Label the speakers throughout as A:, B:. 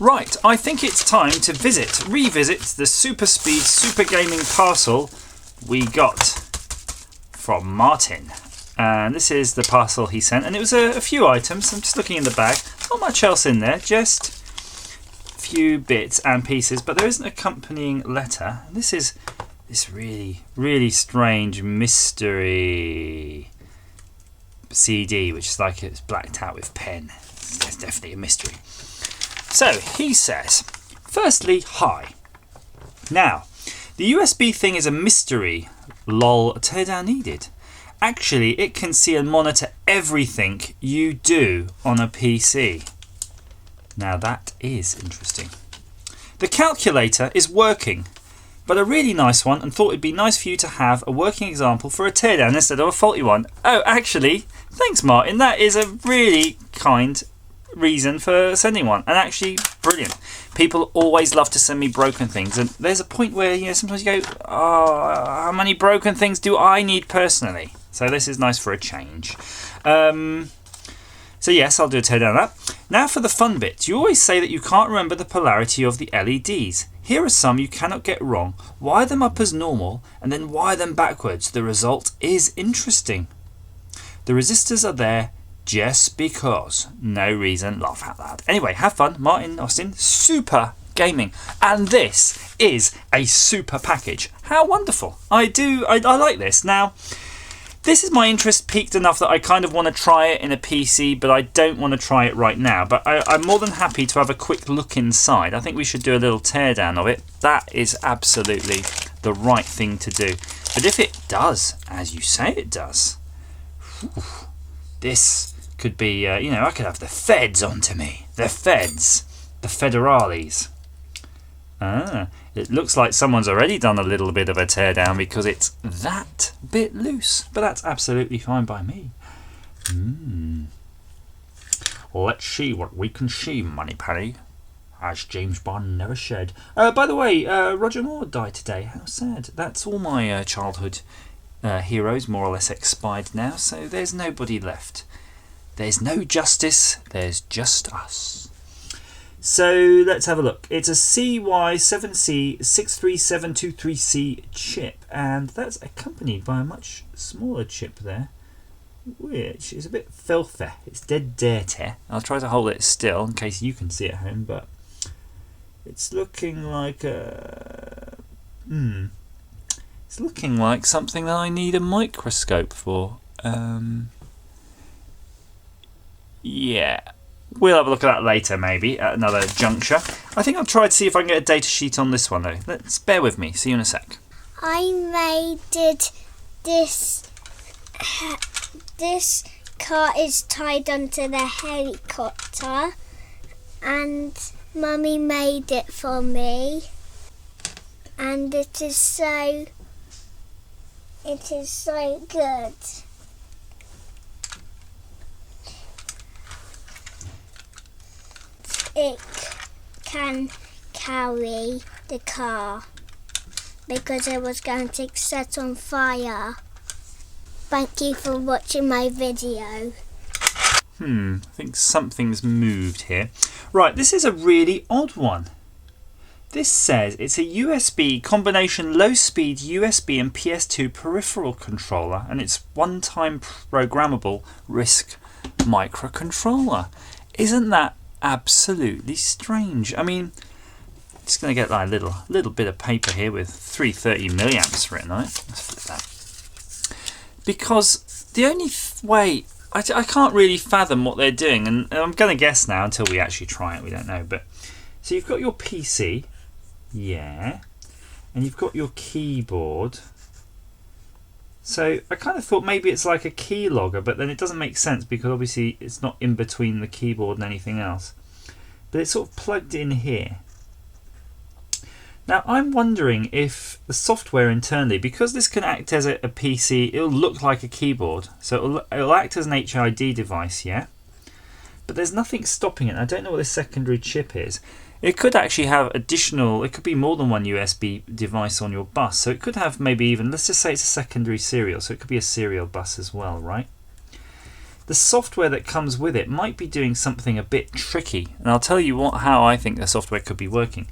A: Right, I think it's time to revisit the Soooperspeed Super Gaming parcel we got from Martin. And this is the parcel he sent, and it was a few items. I'm just looking in the bag. Not much else in there, just a few bits and pieces, but there is an accompanying letter. This is this really, really strange mystery CD, which is like it's blacked out with pen. It's definitely a mystery. So he says, firstly, hi. Now, the USB thing is a mystery. Lol, teardown needed. Actually, it can see and monitor everything you do on a PC. Now that is interesting. The calculator is working, but a really nice one, and thought it'd be nice for you to have a working example for a teardown instead of a faulty one. Oh, actually, thanks Martin, that is a really kind reason for sending one, and actually brilliant. People always love to send me broken things, and there's a point where, you know, sometimes you go, oh, how many broken things do I need personally? So this is nice for a change. So yes, I'll do a teardown of that. Now for the fun bit. You always say that you can't remember the polarity of the LEDs. Here are some you cannot get wrong. Wire them up as normal and then wire them backwards. The result is interesting. The resistors are there just because. No reason, laugh out loud. Anyway, have fun. Martin Austin, Super Gaming. And this is a super package. How wonderful. I like this. Now, this is my interest peaked enough that I kind of want to try it in a PC, but I don't want to try it right now. But I'm more than happy to have a quick look inside. I think we should do a little teardown of it. That is absolutely the right thing to do. But if it does, as you say it does, this could be, you know, I could have the feds onto me. The feds. The federales. Ah, it looks like someone's already done a little bit of a teardown because it's that bit loose. But that's absolutely fine by me. Let's see what we can see, Moneypenny. As James Bond never said. By the way, Roger Moore died today. How sad. That's all my childhood heroes more or less expired now, so there's nobody left. There's no justice, there's just us. So let's have a look. It's a CY7C63723C chip, and that's accompanied by a much smaller chip there, which is a bit filthy. It's dead dirty. I'll try to hold it still in case you can see at home, but it's looking like a... It's looking like something that I need a microscope for. Yeah, we'll have a look at that later, maybe at another juncture. I think I'll try to see if I can get a data sheet on this one though. Let's bear with me. See you in a sec.
B: I made this car is tied onto the helicopter, and Mummy made it for me, and it is so good. It can carry the car because it was going to set on fire. Thank you for watching my video.
A: I think something's moved here. Right, this is a really odd one. This says it's a USB combination low-speed USB and PS2 peripheral controller, and it's one-time programmable RISC microcontroller. Isn't that absolutely strange? I mean, just going to get like a little bit of paper here with 330 milliamps written on it. Let's flip that. Because the only way I can't really fathom what they're doing, and I'm going to guess now until we actually try it. We don't know, but so you've got your PC, yeah, and you've got your keyboard. So I kind of thought maybe it's like a keylogger, but then it doesn't make sense because obviously it's not in between the keyboard and anything else. But it's sort of plugged in here. Now I'm wondering if the software internally, because this can act as a PC, it'll look like a keyboard. So it'll act as an HID device, yeah? But there's nothing stopping it. I don't know what this secondary chip is. It could actually have additional, it could be more than one USB device on your bus. So it could have maybe even, let's just say it's a secondary serial. So it could be a serial bus as well, right? the software that comes with it might be doing something a bit tricky. And I'll tell you how I think the software could be working.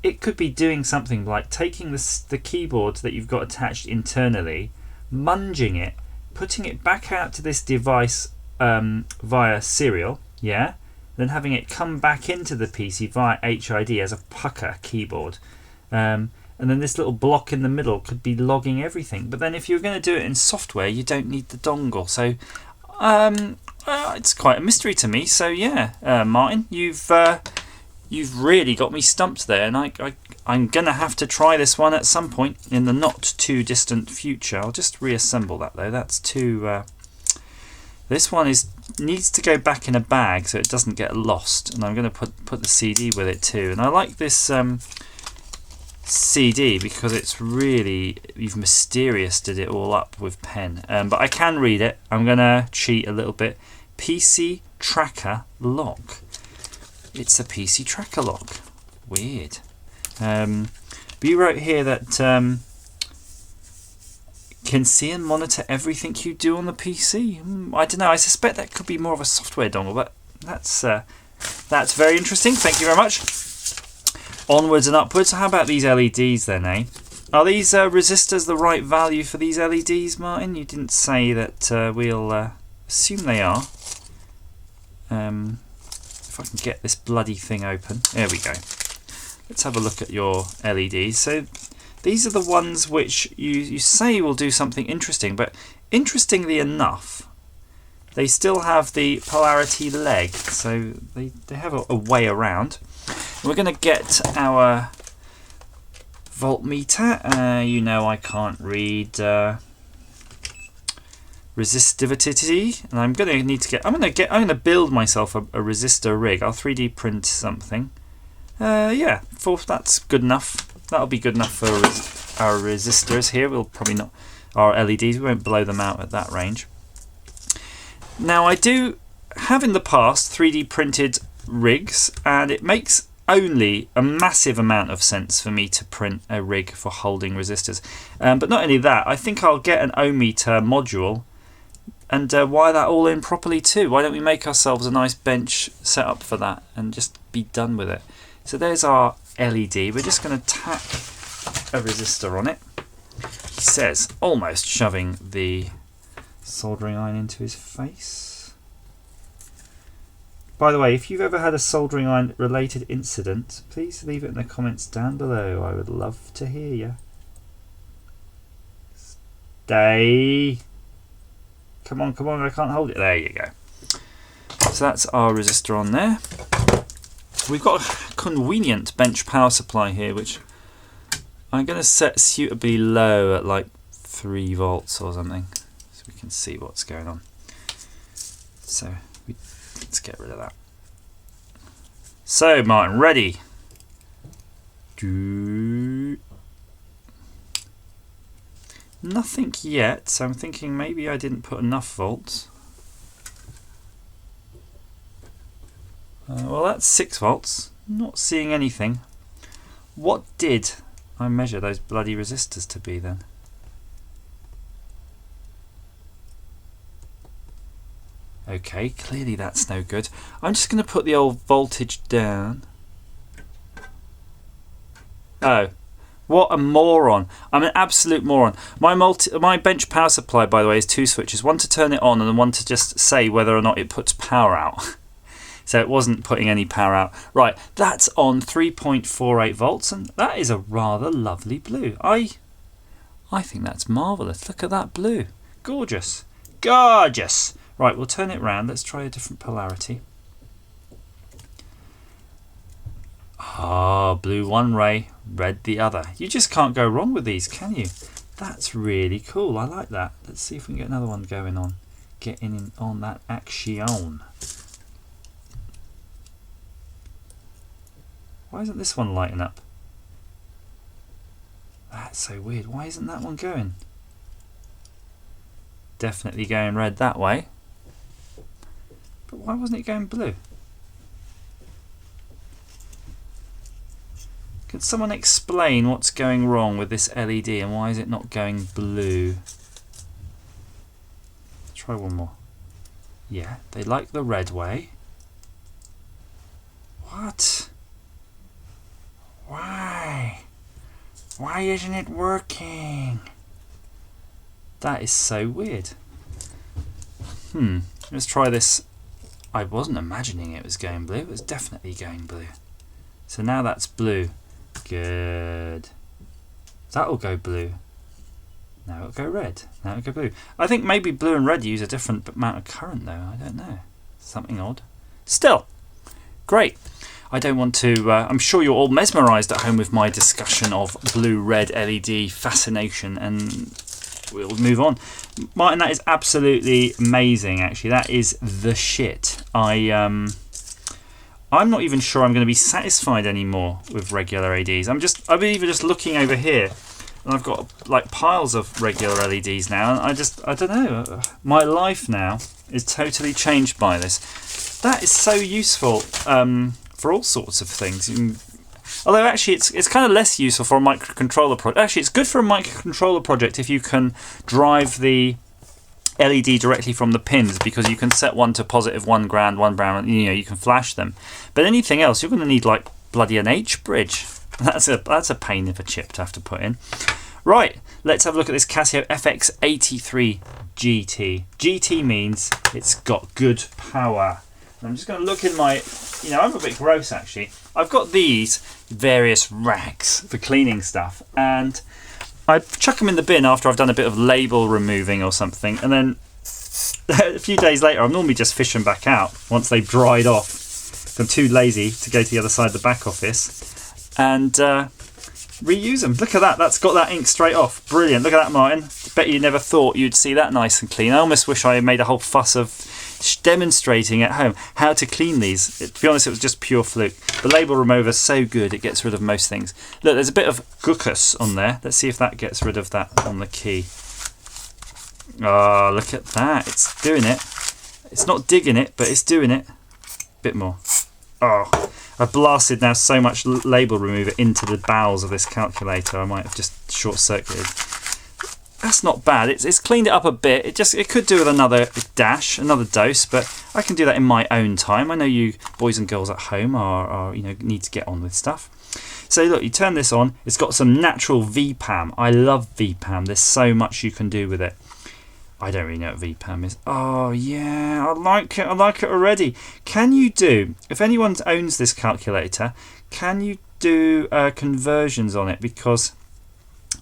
A: It could be doing something like taking the keyboard that you've got attached internally, munging it, putting it back out to this device via serial, yeah, then having it come back into the PC via HID as a pucker keyboard. And then this little block in the middle could be logging everything. But then if you're going to do it in software, you don't need the dongle. So it's quite a mystery to me. So yeah, Martin, you've really got me stumped there, and I'm going to have to try this one at some point in the not too distant future. I'll just reassemble that though. That's too... this one needs to go back in a bag so it doesn't get lost, and I'm going to put the CD with it too. And I like this CD because it's really, you've mysterioused it all up with pen. But I can read it. I'm going to cheat a little bit. PC Tracker Lock. It's a PC Tracker Lock. Weird. But you wrote here that can see and monitor everything you do on the PC. I don't know. I suspect that could be more of a software dongle, but that's very interesting. Thank you very much. Onwards and upwards. How about these LEDs then, eh? Are these resistors the right value for these LEDs, Martin? You didn't say that. We'll assume they are. If I can get this bloody thing open. There we go. Let's have a look at your LEDs. So these are the ones which you say will do something interesting, but interestingly enough, they still have the polarity leg, so they have a way around. We're going to get our voltmeter. You know I can't read resistivity, and I'm going to build myself a resistor rig. I'll 3D print something. Yeah, that's good enough. That'll be good enough for our resistors here. We'll probably not our LEDs. We won't blow them out at that range. Now I do have in the past 3D printed rigs, and it makes only a massive amount of sense for me to print a rig for holding resistors. But not only that, I think I'll get an ohmmeter module and wire that all in properly too. Why don't we make ourselves a nice bench set up for that and just be done with it? So there's our LED. We're just going to tack a resistor on it. He says, almost shoving the soldering iron into his face. By the way, if you've ever had a soldering iron related incident, please leave it in the comments down below. I would love to hear you. Stay. Come on, I can't hold it. There you go. So that's our resistor on there. We've got a convenient bench power supply here, which I'm going to set suitably low at like 3 volts or something, so we can see what's going on. So let's get rid of that. So Martin, ready? Nothing yet, so I'm thinking maybe I didn't put enough volts. Well, that's 6 volts. Not seeing anything. What did I measure those bloody resistors to be then? Okay, clearly that's no good. I'm just going to put the old voltage down. Oh, what a moron. I'm an absolute moron. My bench power supply, by the way, is 2 switches. One to turn it on and one to just say whether or not it puts power out. So it wasn't putting any power out. Right, that's on 3.48 volts, and that is a rather lovely blue. I think that's marvellous. Look at that blue. Gorgeous. Gorgeous. Right, we'll turn it round. Let's try a different polarity. Ah, blue one ray, red the other. You just can't go wrong with these, can you? That's really cool. I like that. Let's see if we can get another one going on. Getting in on that action. Why isn't this one lighting up? That's so weird. Why isn't that one going? Definitely going red that way. But why wasn't it going blue? Could someone explain what's going wrong with this LED and why is it not going blue? Let's try one more. Yeah, they like the red way. What? Why? Why isn't it working? That is so weird. Let's try this. I wasn't imagining it was going blue. It was definitely going blue. So now that's blue. Good. That'll go blue. Now it'll go red. Now it'll go blue. I think maybe blue and red use a different amount of current though. I don't know. Something odd. Still, great. I don't want to... I'm sure you're all mesmerised at home with my discussion of blue-red LED fascination, and we'll move on. Martin, that is absolutely amazing, actually. That is the shit. I'm not even sure I'm going to be satisfied anymore with regular LEDs. I'm even just looking over here, and I've got like piles of regular LEDs now, and I don't know. My life now is totally changed by this. That is so useful for all sorts of things. Although actually it's kind of less useful for a microcontroller project. Actually, it's good for a microcontroller project if you can drive the LED directly from the pins, because you can set one to positive 1 ground, 1 brown, you can flash them. But anything else, you're going to need like bloody an H bridge. That's a pain of a chip to have to put in. Right, let's have a look at this Casio FX83 GT. GT means it's got good power. And I'm just going to look in my, I'm a bit gross actually. I've got these various racks for cleaning stuff, and I chuck them in the bin after I've done a bit of label removing or something, and then a few days later I'm normally just fish them back out once they've dried off. I'm too lazy to go to the other side of the back office and reuse them. Look at that, that's got that ink straight off. Brilliant, look at that, Martin. Bet you never thought you'd see that nice and clean. I almost wish I had made a whole fuss of demonstrating at home how to clean these. To be honest, it was just pure fluke. The label remover's so good, it gets rid of most things. Look, there's a bit of gucus on there. Let's see if that gets rid of that on the key. Oh, look at that. It's doing it. It's not digging it, but it's doing it. Bit more. Oh, I've blasted now so much label remover into the bowels of this calculator, I might have just short-circuited. That's not bad. It's cleaned it up a bit. It could do with another dash, another dose, but I can do that in my own time. I know you boys and girls at home are need to get on with stuff. So look, you turn this on. It's got some natural VPAM. I love VPAM. There's so much you can do with it. I don't really know what VPAM is. Oh yeah, I like it. I like it already. Can you do, if anyone owns this calculator, can you do conversions on it? Because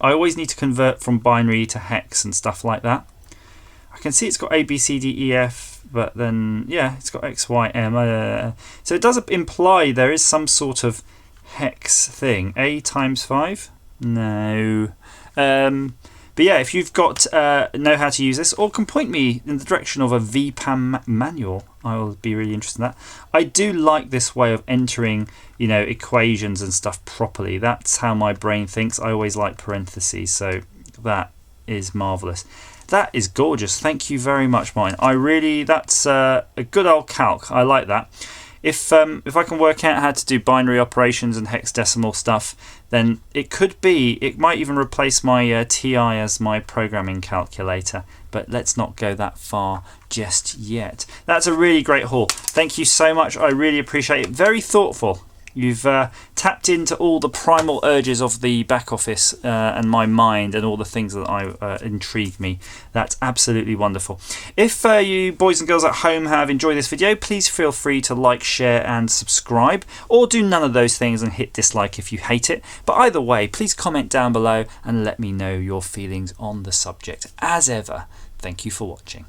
A: I always need to convert from binary to hex and stuff like that. I can see it's got A, B, C, D, E, F, but then, yeah, it's got X, Y, M. So it does imply there is some sort of hex thing. A times 5? No. But yeah, if you've got know how to use this, or can point me in the direction of a VPAM manual, I will be really interested in that. I do like this way of entering, equations and stuff properly. That's how my brain thinks. I always like parentheses, so that is marvellous. That is gorgeous. Thank you very much, Martin. That's a good old calc. I like that. If I can work out how to do binary operations and hexadecimal stuff, then it might even replace my TI as my programming calculator. But let's not go that far just yet. That's a really great haul. Thank you so much. I really appreciate it. Very thoughtful. You've tapped into all the primal urges of the back office and my mind and all the things that intrigue me. That's absolutely wonderful. If you boys and girls at home have enjoyed this video, please feel free to like, share and subscribe, or do none of those things and hit dislike if you hate it. But either way, please comment down below and let me know your feelings on the subject. As ever, thank you for watching.